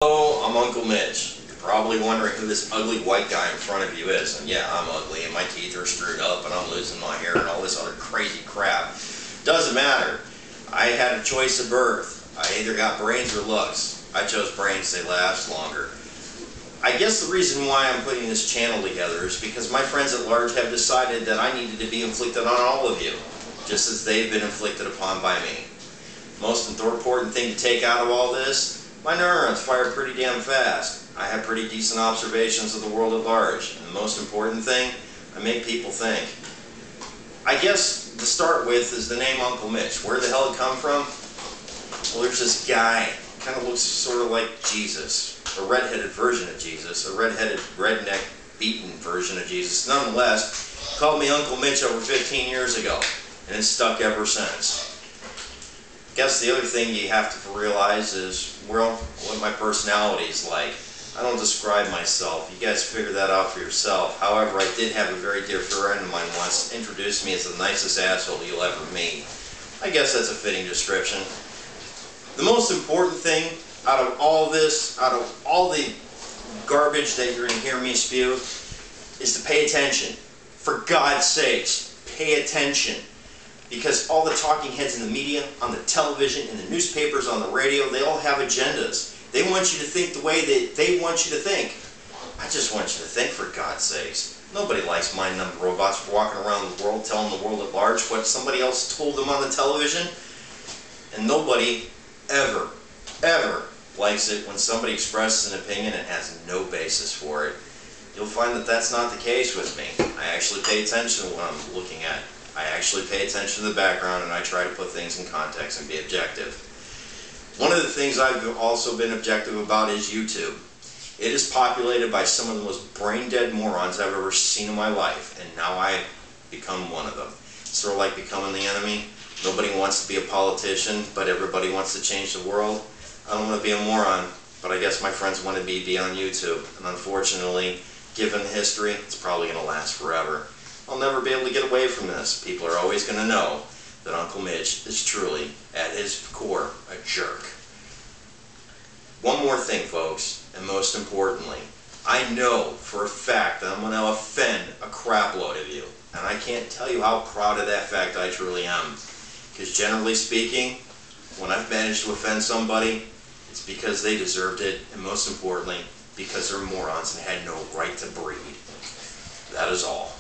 Hello, I'm Uncle Mitch. You're probably wondering who this ugly white guy in front of you is. And yeah, I'm ugly and my teeth are screwed up and I'm losing my hair and all this other crazy crap. Doesn't matter. I had a choice of birth. I either got brains or looks. I chose brains, they last longer. I guess the reason why I'm putting this channel together is because my friends at large have decided that I needed to be inflicted on all of you, just as they've been inflicted upon by me. Most important thing to take out of all this: my neurons fire pretty damn fast. I have pretty decent observations of the world at large. And the most important thing, I make people think. I guess to start with is the name Uncle Mitch. Where the hell it come from? Well, there's this guy, kind of looks sort of like Jesus. A red-headed version of Jesus. A red-headed, redneck, beaten version of Jesus. Nonetheless, called me Uncle Mitch over 15 years ago. And it's stuck ever since. I guess the other thing you have to realize is, well, what my personality is like. I don't describe myself. You guys figure that out for yourself. However, I did have a very dear friend of mine once introduce me as the nicest asshole you'll ever meet. I guess that's a fitting description. The most important thing out of all this, out of all the garbage that you're going to hear me spew, is to pay attention. For God's sakes, pay attention. Because all the talking heads in the media, on the television, in the newspapers, on the radio, they all have agendas. They want you to think the way that they want you to think. I just want you to think, for God's sakes. Nobody likes mind-numbed robots walking around the world telling the world at large what somebody else told them on the television. And nobody ever, ever likes it when somebody expresses an opinion and has no basis for it. You'll find that that's not the case with me. I actually pay attention to what I'm looking at. I actually pay attention to the background and I try to put things in context and be objective. One of the things I've also been objective about is YouTube. It is populated by some of the most brain-dead morons I've ever seen in my life, and now I've become one of them. It's sort of like becoming the enemy. Nobody wants to be a politician, but everybody wants to change the world. I don't want to be a moron, but I guess my friends want to be on YouTube. And unfortunately, given history, it's probably going to last forever. I'll never be able to get away from this. People are always going to know that Uncle Mitch is truly, at his core, a jerk. One more thing, folks, and most importantly, I know for a fact that I'm going to offend a crap load of you. And I can't tell you how proud of that fact I truly am. Because generally speaking, when I've managed to offend somebody, it's because they deserved it, and most importantly, because they're morons and had no right to breed. That is all.